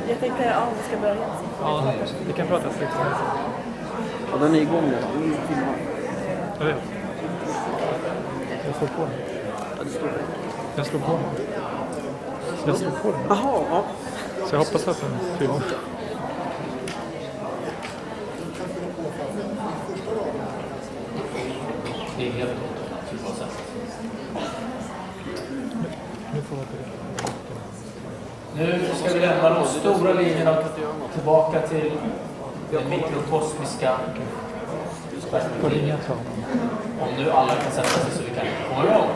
Jag tänkte, ja, vi ska börja. Ja, vi kan prata lite. Och den är igång nu. Jag vet. Jag slår på den. Ja, det står det. Jag slår på den. Jag slår på den. Jaha, ja. Så jag hoppas att den fyller. Det är helt gott. Nu får vi Nu ska vi lämna de stora linjerna tillbaka till den mikrokosmiska perspektivet. Om nu alla kan sätta sig så vi kan komma igång.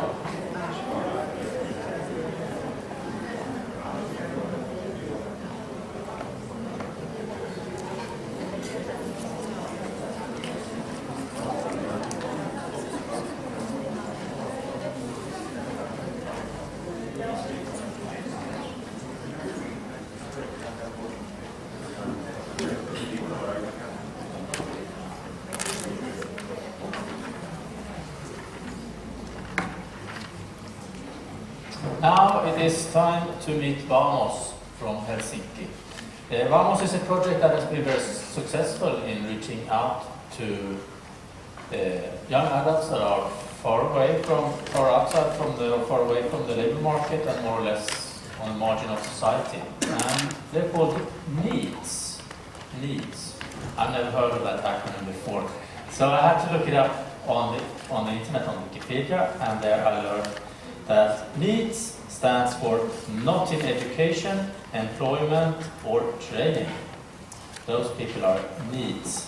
Now it is time to meet Vamos from Helsinki. Vamos is a project that has been very successful in reaching out to young adults that are far away from the labor market and more or less on the margin of society. And they're called NEEDS. NEEDS. I've never heard of that acronym before. So I had to look it up on the internet, on Wikipedia, and there I learned that NEEDS stands for Not in Education, Employment or Training. Those people are NEEDS.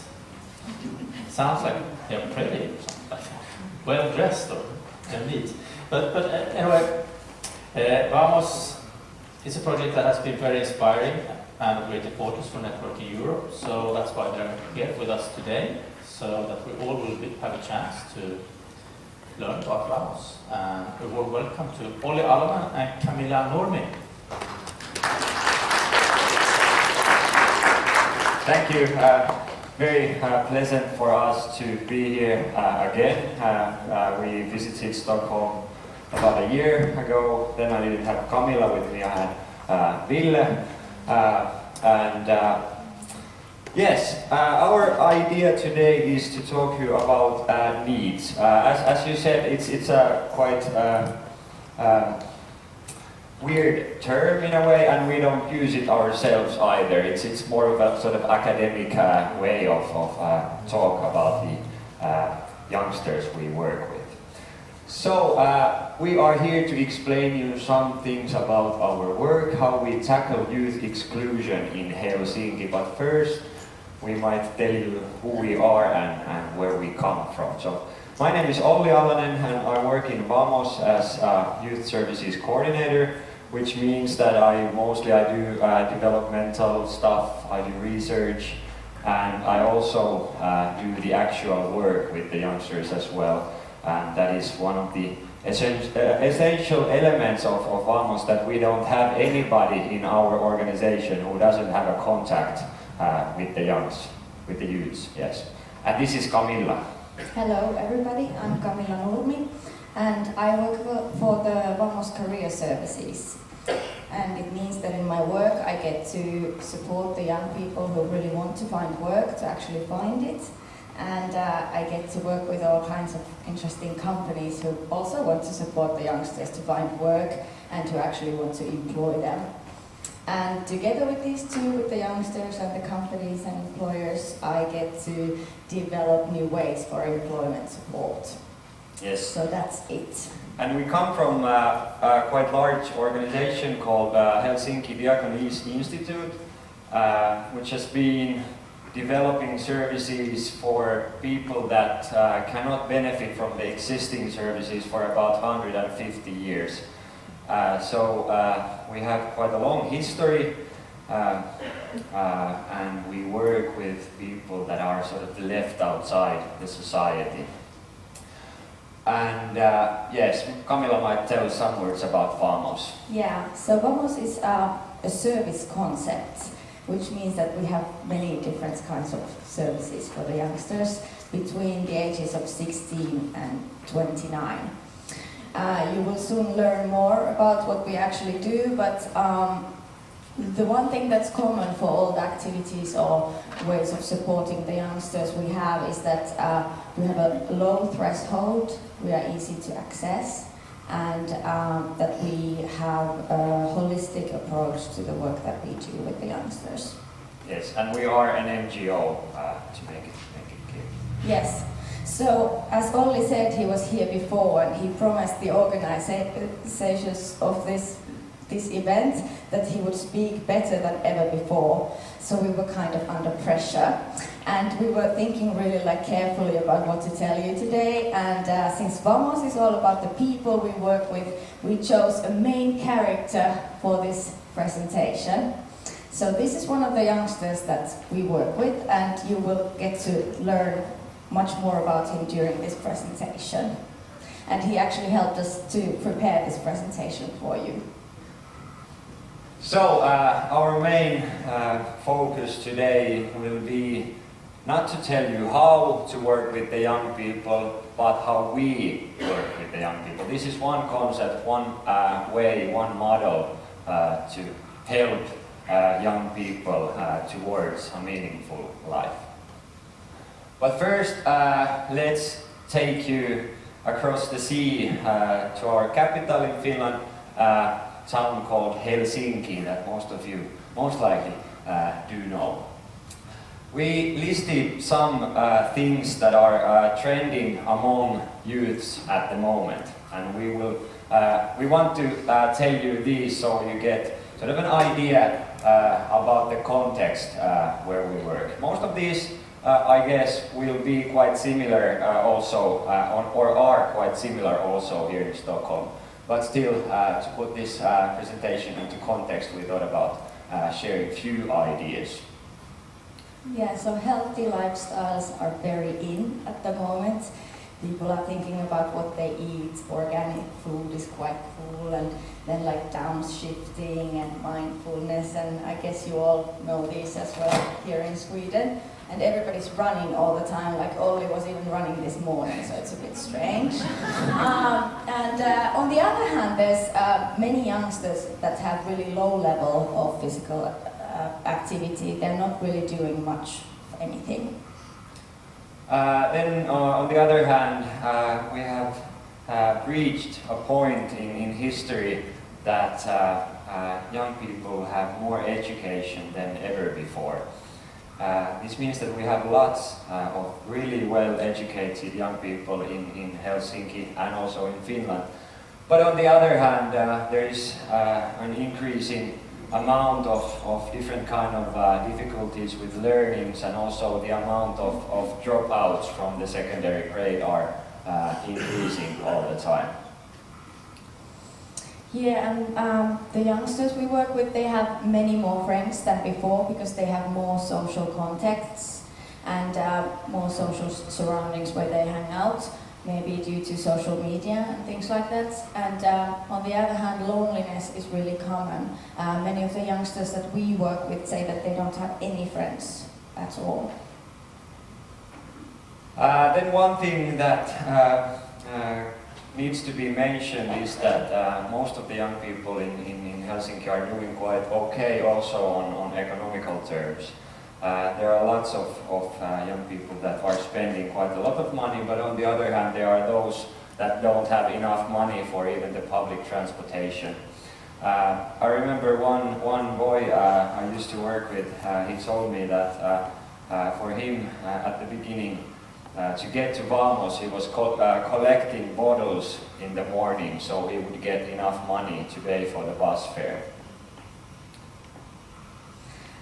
Sounds like they're pretty or something like that. Well dressed or they're neat. But anyway, Vamos is a project that has been very inspiring and a great importance for Networking Europe. So that's why they're here with us today, so that we all will have a chance to learn about Vamos. And a warm welcome to Olli, Alanen and Camilla, Nurmi. Thank you. Very pleasant for us to be here again. We visited Stockholm about a year ago. Then I didn't have Camilla with me. I had Ville. Yes, our idea today is to talk to you about needs. As you said, it's a quite weird term in a way, and we don't use it ourselves either. It's more of a sort of academic way of talk about the youngsters we work with. So we are here to explain you some things about our work, how we tackle youth exclusion in Helsinki. But first, we might tell you who we are and where we come from. So my name is Olli Alanen, and I work in Vamos as a youth services coordinator, which means that I do developmental stuff, I do research, and I also do the actual work with the youngsters as well. And that is one of the essential elements of Vamos, that we don't have anybody in our organization who doesn't have a contact with the youths, yes. And this is Camilla. Hello everybody, I'm Camilla Nurmi, and I work for the Vamos Career Services. And it means that in my work I get to support the young people who really want to find work to actually find it. And I get to work with all kinds of interesting companies who also want to support the youngsters to find work and who actually want to employ them. And together with these two, with the youngsters and the companies and employers, I get to develop new ways for employment support. Yes. So that's it. And we come from a quite large organization called Helsinki Diakonese Institute, which has been developing services for people that cannot benefit from the existing services for about 150 years. So we have quite a long history, and we work with people that are sort of left outside the society. And yes, Camilla might tell some words about Vamos. Yeah, so Vamos is a service concept, which means that we have many different kinds of services for the youngsters between the ages of 16 and 29. You will soon learn more about what we actually do, but the one thing that's common for all the activities or ways of supporting the youngsters we have is that we have a low threshold, we are easy to access, and that we have a holistic approach to the work that we do with the youngsters. Yes, and we are an NGO, to make it clear. Yes. So, as Olli said, he was here before and he promised the organizations of this event that he would speak better than ever before. So we were kind of under pressure. And we were thinking really carefully about what to tell you today. And since Vamos is all about the people we work with, we chose a main character for this presentation. So this is one of the youngsters that we work with, and you will get to learn much more about him during this presentation. And he actually helped us to prepare this presentation for you. So, our main focus today will be not to tell you how to work with the young people, but how we work with the young people. This is one concept, one way, one model to help young people towards a meaningful life. But first, let's take you across the sea to our capital in Finland, town called Helsinki, that most of you most likely do know. We listed some things that are trending among youths at the moment, and we want to tell you these so you get sort of an idea about the context where we work. Most of these, I guess, will be quite similar also, or are quite similar also here in Stockholm. But still, to put this presentation into context, we thought about sharing a few ideas. Yeah, so healthy lifestyles are very in at the moment. People are thinking about what they eat. Organic food is quite cool, and then downshifting and mindfulness, and I guess you all know these as well here in Sweden. And everybody's running all the time, like Olli was even running this morning, so it's a bit strange. On the other hand, there's many youngsters that have really low level of physical activity. They're not really doing much of anything. Then, on the other hand, we have reached a point in history that young people have more education than ever before. This means that we have lots of really well-educated young people in Helsinki and also in Finland. But on the other hand, there is an increasing amount of different kind of difficulties with learnings, and also the amount of dropouts from the secondary grade are increasing all the time. Yeah, and the youngsters we work with, they have many more friends than before because they have more social contacts and more social surroundings where they hang out, maybe due to social media and things like that. And on the other hand, loneliness is really common. Many of the youngsters that we work with say that they don't have any friends at all. Then one thing that needs to be mentioned is that most of the young people in Helsinki are doing quite okay also on economical terms. There are lots of young people that are spending quite a lot of money, but on the other hand there are those that don't have enough money for even the public transportation. I remember one boy I used to work with, he told me that for him at the beginning, to get to Vamos, he was collecting bottles in the morning so he would get enough money to pay for the bus fare.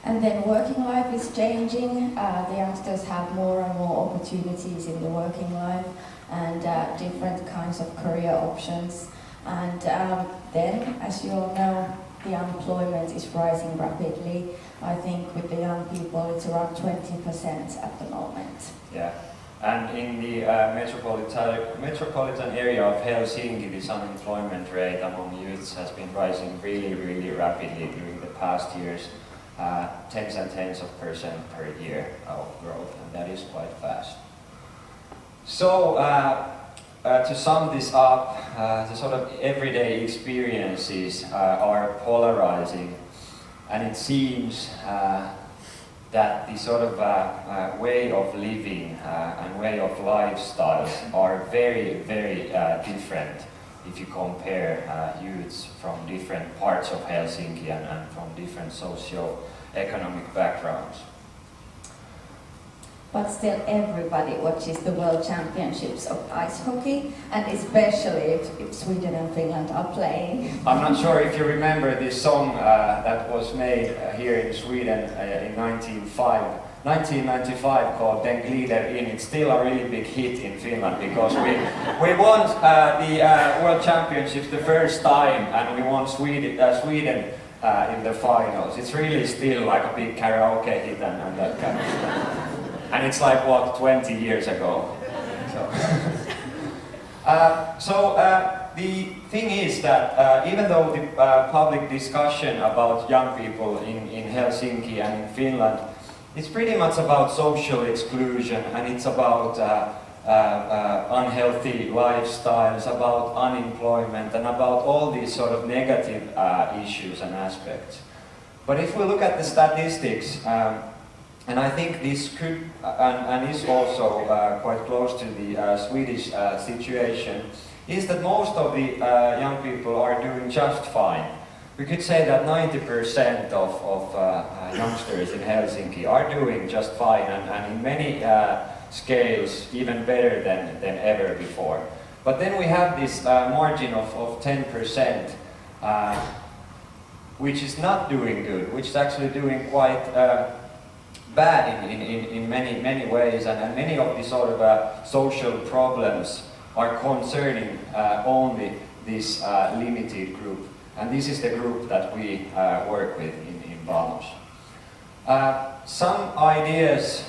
And then working life is changing. The youngsters have more and more opportunities in the working life and different kinds of career options. And then, as you all know, the unemployment is rising rapidly. I think with the young people it's around 20% at the moment. Yeah. And in the metropolitan area of Helsinki, this unemployment rate among youths has been rising really, really rapidly during the past years. Tens and tens of percent per year of growth, and that is quite fast. So, to sum this up, the sort of everyday experiences are polarizing, and it seems that the sort of way of living and way of lifestyles are very, very different if you compare youths from different parts of Helsinki and from different socio-economic backgrounds. But still everybody watches the World Championships of ice hockey, and especially if Sweden and Finland are playing. I'm not sure if you remember this song that was made here in Sweden in 1995 called Den glider in. It's still a really big hit in Finland because we won the World Championships the first time, and we won Sweden in the finals. It's really still like a big karaoke hit and that kind of stuff. And it's like, what, 20 years ago. So, the thing is that even though the public discussion about young people in Helsinki and in Finland, it's pretty much about social exclusion, and it's about unhealthy lifestyles, about unemployment, and about all these sort of negative issues and aspects. But if we look at the statistics, and I think this could and is also quite close to the Swedish situation, is that most of the young people are doing just fine. We could say that 90% of youngsters in Helsinki are doing just fine, and in many scales even better than ever before. But then we have this margin of 10%, which is not doing good, which is actually doing quite bad in many ways, and many of the sort of social problems are concerning only this limited group, and this is the group that we work with in Vamos. Some ideas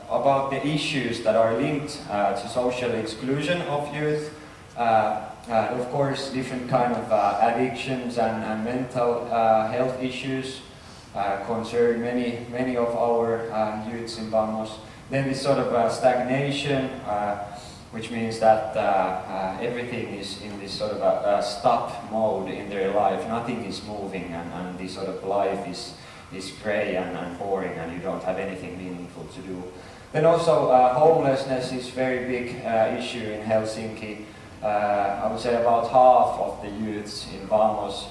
about the issues that are linked to social exclusion of youth. Of course, different kind of addictions and mental health issues concern many of our youths in Vamos. Then this sort of stagnation, which means that everything is in this sort of a stop mode in their life. Nothing is moving, and this sort of life is grey and boring, and you don't have anything meaningful to do. Then also homelessness is a very big issue in Helsinki. I would say about half of the youths in Vamos,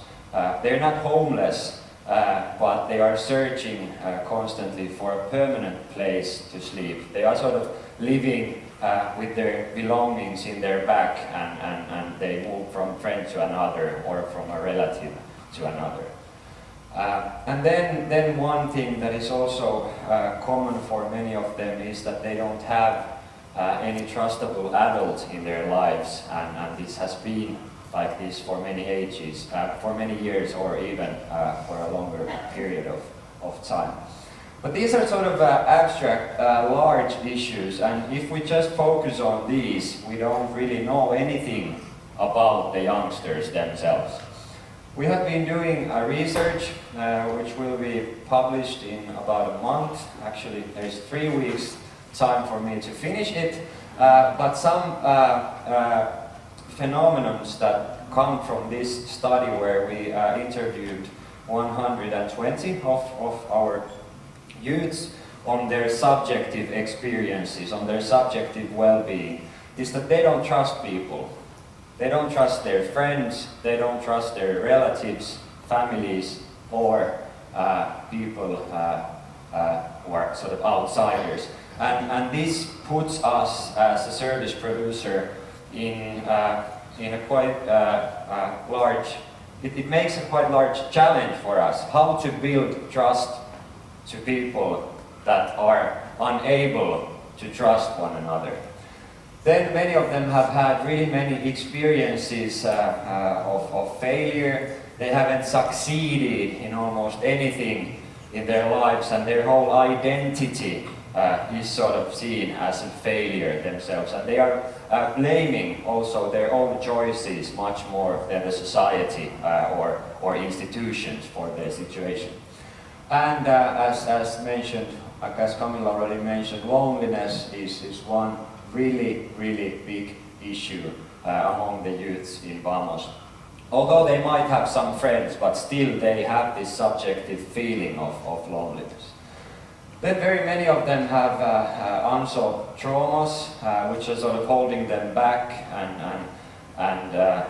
they're not homeless, but they are searching constantly for a permanent place to sleep. They are sort of living with their belongings in their back, and they move from friend to another or from a relative to another. And then one thing that is also common for many of them is that they don't have any trustable adult in their lives, and this has been like this for many ages, for many years, or even for a longer period of time. But these are sort of abstract, large issues, and if we just focus on these, we don't really know anything about the youngsters themselves. We have been doing a research which will be published in about a month. Actually, there's 3 weeks time for me to finish it, but some phenomena that come from this study, where we interviewed 120 of our youths on their subjective experiences, on their subjective well-being, is that they don't trust people. They don't trust their friends, they don't trust their relatives, families, or people who are sort of outsiders. And this puts us as a service producer in a quite large, it makes a quite large challenge for us, how to build trust to people that are unable to trust one another. Then many of them have had really many experiences of failure. They haven't succeeded in almost anything in their lives, and their whole identity is sort of seen as a failure themselves. And they are blaming also their own choices much more than the society or institutions for their situation. And as mentioned, as Camilla already mentioned, loneliness is one really big issue among the youths in Vamos. Although they might have some friends, but still they have this subjective feeling of loneliness. Then very many of them have unsolved traumas, which are sort of holding them back and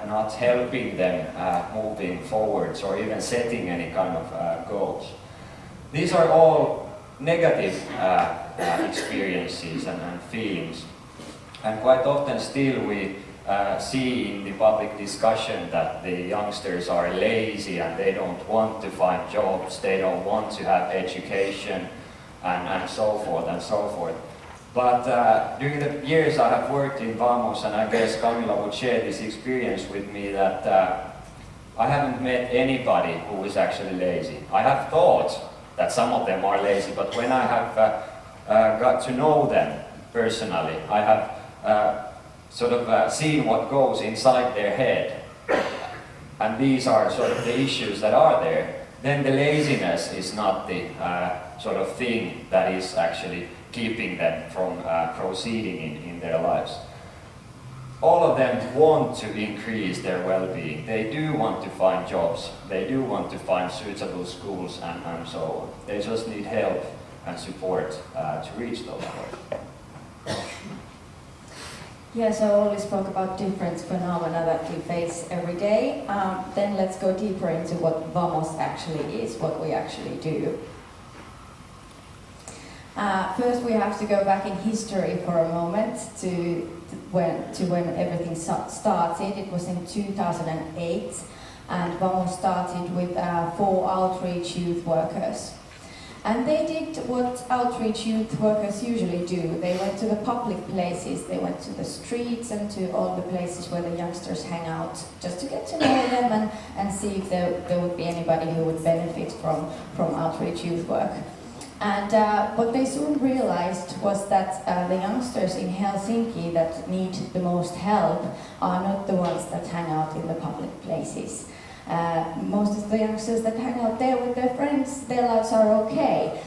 not helping them moving forwards or even setting any kind of goals. These are all negative experiences and feelings, and quite often still we see in the public discussion that the youngsters are lazy and they don't want to find jobs, they don't want to have education, and so forth and so forth. But during the years I have worked in Vamos, and I guess Camilla would share this experience with me, that I haven't met anybody who is actually lazy. I have thought that some of them are lazy, but when I have got to know them personally, I have sort of seen what goes inside their head, and these are sort of the issues that are there. Then the laziness is not the sort of thing that is actually keeping them from proceeding in their lives. All of them want to increase their well-being. They do want to find jobs. They do want to find suitable schools and so on. They just need help and support to reach those goals. Yeah, so Olli spoke about different phenomena that we face every day. Then let's go deeper into what Vamos actually is, what we actually do. First, we have to go back in history for a moment to when everything started. It was in 2008, and Vamos started with 4 outreach youth workers. And they did what outreach youth workers usually do. They went to the public places, they went to the streets and to all the places where the youngsters hang out, just to get to know them and see if there would be anybody who would benefit from outreach youth work. And what they soon realized was that the youngsters in Helsinki that need the most help are not the ones that hang out in the public places. Most of the youngsters that hang out there with their friends, their lives are okay.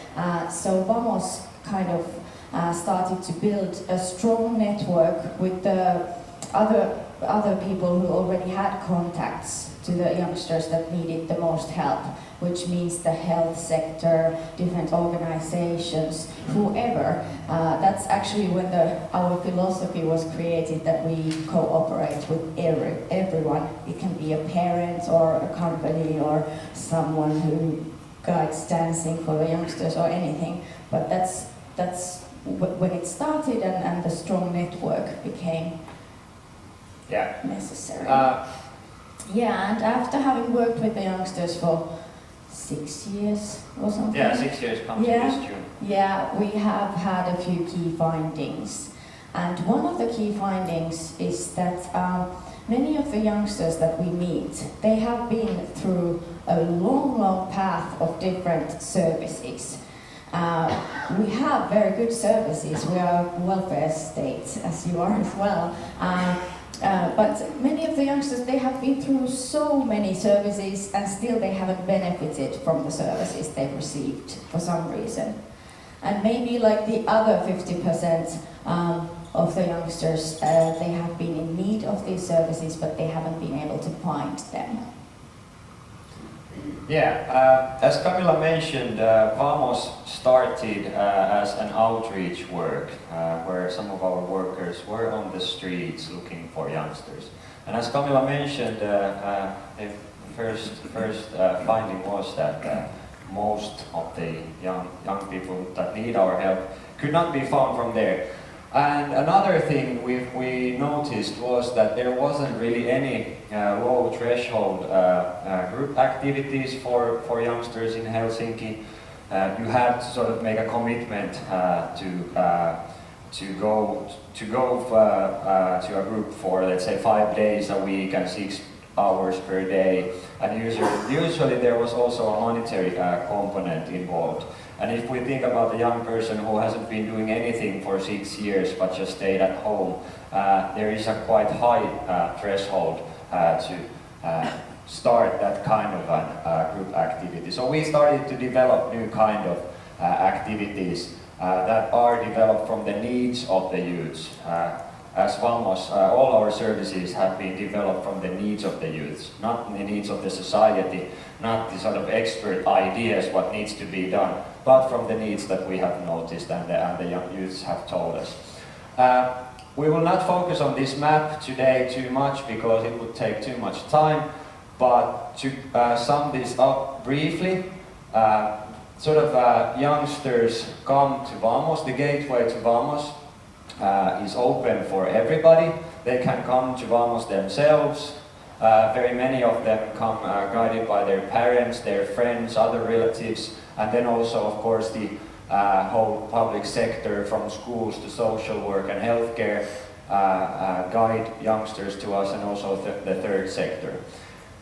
So Vamos kind of started to build a strong network with the other people who already had contacts to the youngsters that needed the most help, which means the health sector, different organizations, whoever. That's actually when our philosophy was created, that we cooperate with everyone. It can be a parent or a company or someone who guides dancing for the youngsters or anything. But that's when it started, and the strong network became necessary. Yeah, and after having worked with the youngsters for 6 years or something. Yeah, 6 years comes to this June. Yeah, we have had a few key findings. And one of the key findings is that many of the youngsters that we meet, they have been through a long path of different services. We have very good services. We are a welfare state, as you are as well. But many of the youngsters, they have been through so many services and still they haven't benefited from the services they've received for some reason. And maybe like the other 50% of the youngsters, they have been in need of these services, but they haven't been able to find them. Yeah, as Camilla mentioned, Vamos started as an outreach work, where some of our workers were on the streets looking for youngsters. And as Camilla mentioned, the first finding was that most of the young people that need our help could not be found from there. And another thing we noticed was that there wasn't really any low threshold group activities for youngsters in Helsinki. You had to sort of make a commitment to go to a group for, let's say, 5 days a week and 6 hours per day. And usually there was also a monetary component involved. And if we think about a young person who hasn't been doing anything for 6 years but just stayed at home, there is a quite high threshold to start that kind of a group activity. So we started to develop new kind of activities that are developed from the needs of the youths. as Vamos, all our services have been developed from the needs of the youths, not the needs of the society, not the sort of expert ideas what needs to be done, but from the needs that we have noticed and the young youths have told us. We will not focus on this map today too much because it would take too much time, but to sum this up briefly, youngsters come to Vamos. The gateway to Vamos is open for everybody. They can come to Vamos themselves. Very many of them come guided by their parents, their friends, other relatives, and then also, of course, the whole public sector from schools to social work and healthcare guide youngsters to us, and also the third sector.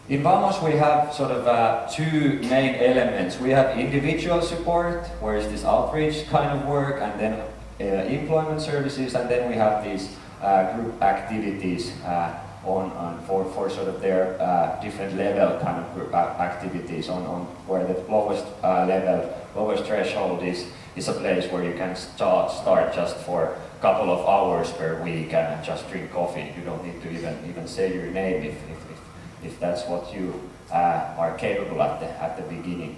In Vamos we have sort of two main elements. We have individual support, where is this outreach kind of work, and then employment services, and then we have these group activities for sort of their different level kind of group activities on where the lowest level, lowest threshold is a place where you can start just for a couple of hours per week and just drink coffee. You don't need to even say your name if that's what you are capable at the beginning.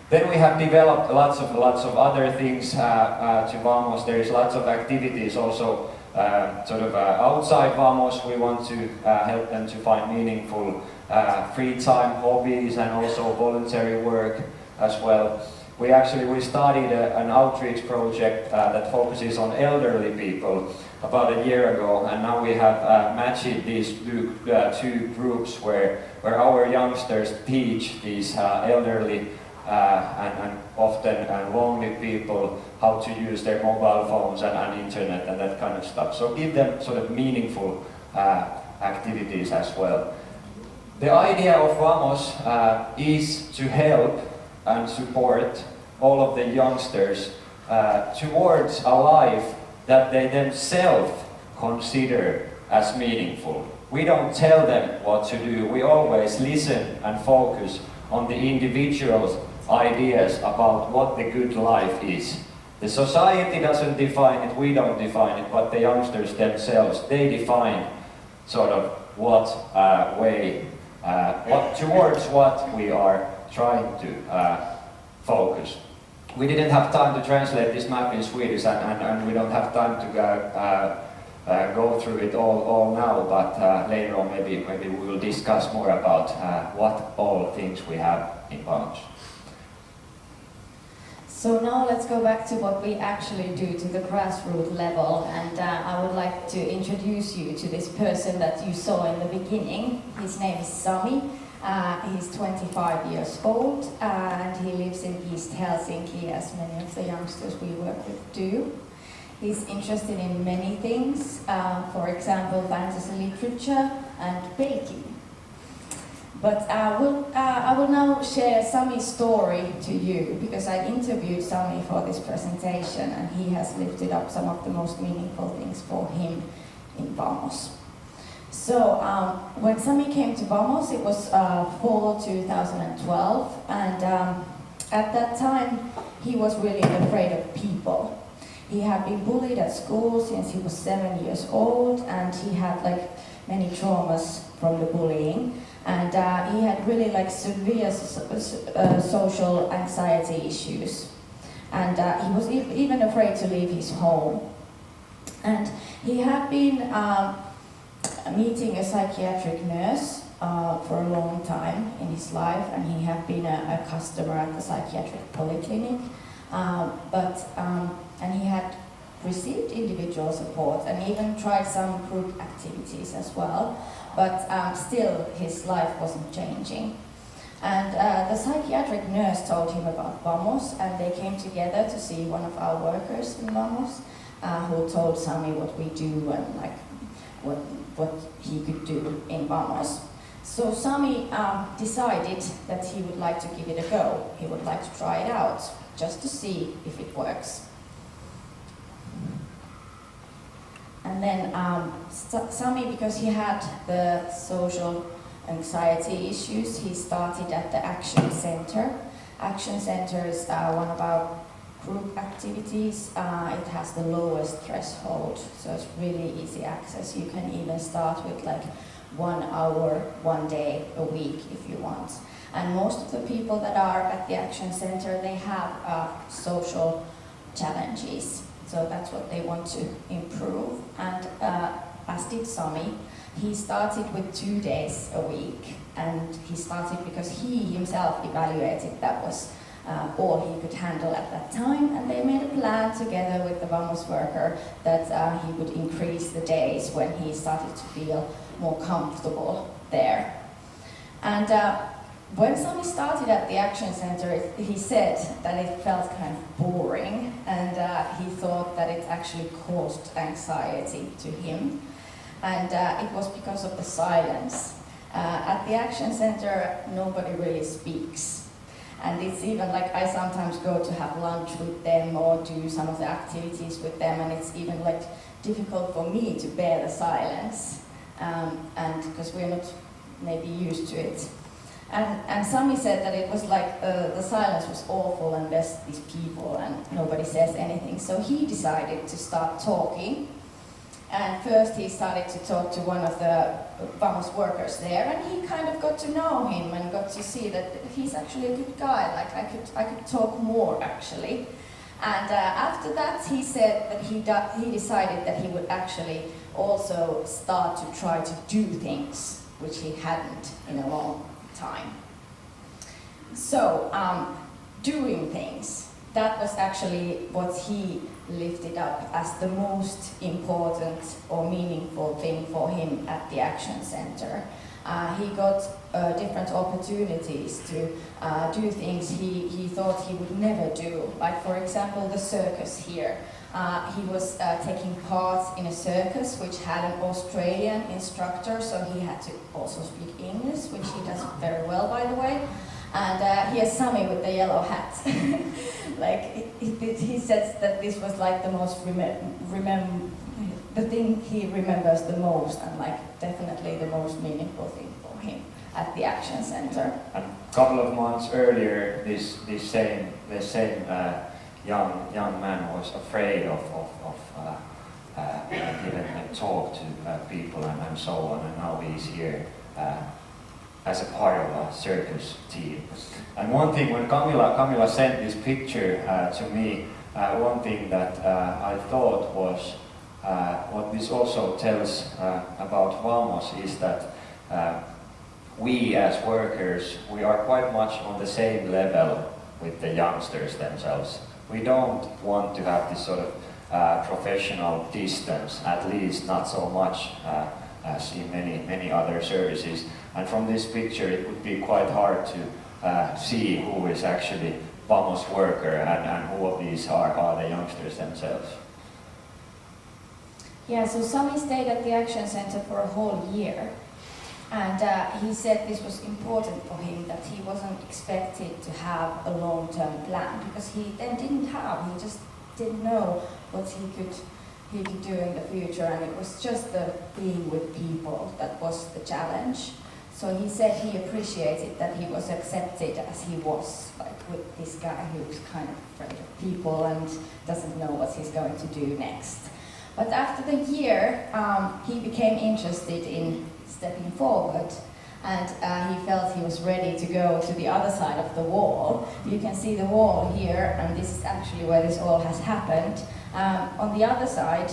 Then we have developed lots of other things to Vamos. There is lots of activities also outside Vamos. We want to help them to find meaningful free time hobbies and also voluntary work as well. We started an outreach project that focuses on elderly people about a year ago, and now we have matched these two groups where our youngsters teach these elderly and often lonely people how to use their mobile phones and internet and that kind of stuff. So give them sort of meaningful activities as well. The idea of Vamos is to help and support all of the youngsters towards a life that they themselves consider as meaningful. We don't tell them what to do. We always listen and focus on the individual's ideas about what the good life is. The society doesn't define it, we don't define it, but the youngsters themselves, they define sort of what towards what we are trying to focus. We didn't have time to translate this map in Swedish, and we don't have time to go through it all now, but later on maybe we will discuss more about what all things we have in Vamos. So now let's go back to what we actually do to the grassroots level, and I would like to introduce you to this person that you saw in the beginning. His name is Sami. He's 25 years old and he lives in East Helsinki, as many of the youngsters we work with do. He's interested in many things, for example fantasy literature and baking. But I will now share Sami's story to you, because I interviewed Sami for this presentation and he has lifted up some of the most meaningful things for him in Vamos. So when Sami came to Vamos, it was fall 2012, and at that time he was really afraid of people. He had been bullied at school since he was 7 years old, and he had many traumas from the bullying, and he had really severe social anxiety issues, and he was even afraid to leave his home. And he had been meeting a psychiatric nurse for a long time in his life, and he had been a customer at the psychiatric polyclinic, and he had received individual support and even tried some group activities as well, but still his life wasn't changing. And the psychiatric nurse told him about Vamos, and they came together to see one of our workers in Vamos, who told Sami what we do and what he could do in Vamos. So Sami decided that he would like to give it a go. He would like to try it out, just to see if it works. And then Sami, because he had the social anxiety issues, he started at the Action Center. Action Center is one of our group activities. It has the lowest threshold, so it's really easy access. You can even start with like 1 hour, 1 day a week if you want. And most of the people that are at the Action Center, they have social challenges. So that's what they want to improve. And as did Sami, he started with 2 days a week. And he started because he himself evaluated that was all he could handle at that time. And they made a plan together with the Vamos worker that he would increase the days when he started to feel more comfortable there. And when Sami started at the Action Center, he said that it felt kind of boring, and he thought that it actually caused anxiety to him. And it was because of the silence. At the Action Center, nobody really speaks. And it's even like I sometimes go to have lunch with them or do some of the activities with them, and it's even like difficult for me to bear the silence, and because we're not maybe used to it. And Sami said that it was like the silence was awful and there's these people and nobody says anything. So he decided to start talking. And first he started to talk to one of the Vamos workers there, and he kind of got to know him and got to see that he's actually a good guy. Like I could talk more actually. And after that he said that he decided that he would actually also start to try to do things which he hadn't in a long time. So, doing things, that was actually what he lifted up as the most important or meaningful thing for him at the Action Center. He got different opportunities to do things he thought he would never do. Like for example, the circus here. He was taking part in a circus which had an Australian instructor, so he had to also speak English, which he does very well, by the way. And here's Sami with the yellow hat. Like he says that this was like the most the thing he remembers the most, and like definitely the most meaningful thing for him at the Action Center. And a couple of months earlier, this same young man was afraid of giving a talk to people and so on, and now he's here as a part of a circus team. And one thing, when Camilla sent this picture to me, one thing that I thought was what this also tells about Vamos is that we as workers, we are quite much on the same level with the youngsters themselves. We don't want to have this sort of professional distance, at least not so much as in many other services. And from this picture it would be quite hard to see who is actually Vamos worker and who of these are the youngsters themselves. Yeah, so Sami stayed at the Action Center for a whole year. And he said this was important for him, that he wasn't expected to have a long-term plan, because he then didn't have, he just didn't know what he could do in the future, and it was just the being with people that was the challenge. So he said he appreciated that he was accepted as he was, like with this guy who's kind of afraid of people and doesn't know what he's going to do next. But after the year, he became interested in stepping forward, and he felt he was ready to go to the other side of the wall. You can see the wall here, and this is actually where this all has happened. On the other side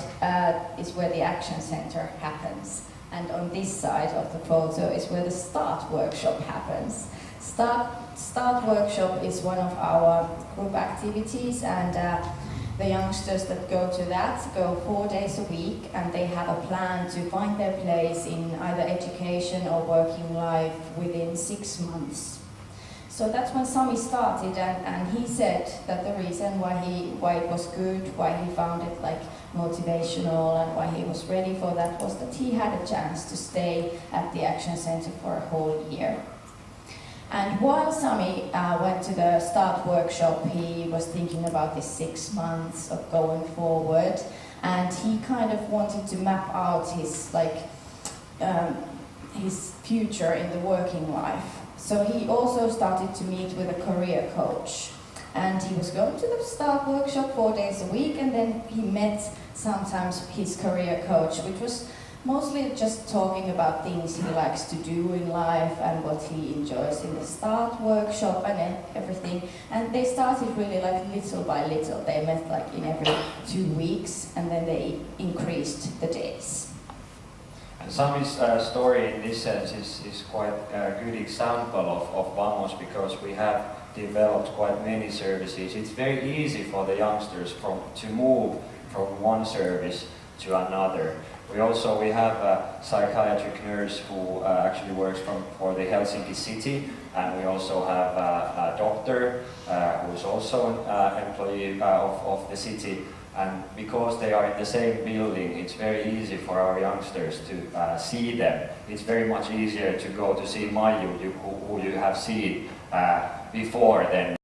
is where the Action Center happens, and on this side of the photo is where the Start workshop happens. Start workshop is one of our group activities, and the youngsters that go to that go 4 days a week, and they have a plan to find their place in either education or working life within 6 months. So that's when Sami started, and he said that the reason why it was good, why he found it like motivational and why he was ready for that was that he had a chance to stay at the Action Center for a whole year. And while Sami went to the Start workshop, he was thinking about this 6 months of going forward, and he kind of wanted to map out his his future in the working life. So he also started to meet with a career coach, And he was going to the start workshop 4 days a week, and then he met sometimes his career coach, which was mostly just talking about things he likes to do in life and what he enjoys in the start workshop and everything. And they started really like little by little. They met like in every 2 weeks, and then they increased the days. And Sami's story in this sense is quite a good example of Vamos, because we have developed quite many services. It's very easy for the youngsters to move from one service to another. We have a psychiatric nurse who actually works for the Helsinki city, and we also have a doctor who is also an employee of the city. And because they are in the same building, it's very easy for our youngsters to see them. It's very much easier to go to see Maiju, who you have seen before than